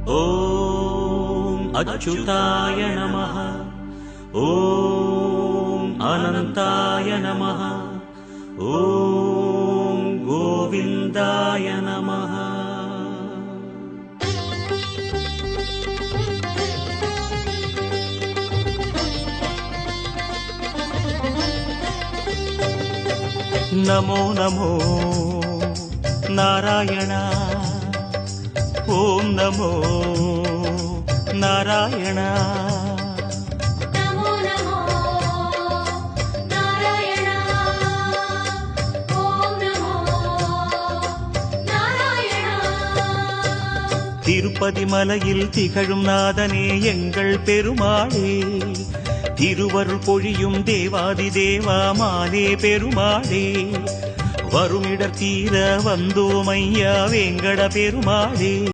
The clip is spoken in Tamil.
ஓம் அச்சுதாய நமः. ஓம் அனந்தாய நமः. ஓம் கோவிந்தாய நமः. நமோ நமோ நாராயண. ஓம் நமோ நாராயண. நமோ நமோ நாராயண. ஓம் நமோ நாராயண. திருப்பதி மலையில் திகழும் நாதனே எங்கள் பெருமாளே, திருவருள் பொழியும் தேவாதி தேவாமானே பெருமாளே, வருமிடர் தீர வந்தோமையா வேங்கட பெருமாளே.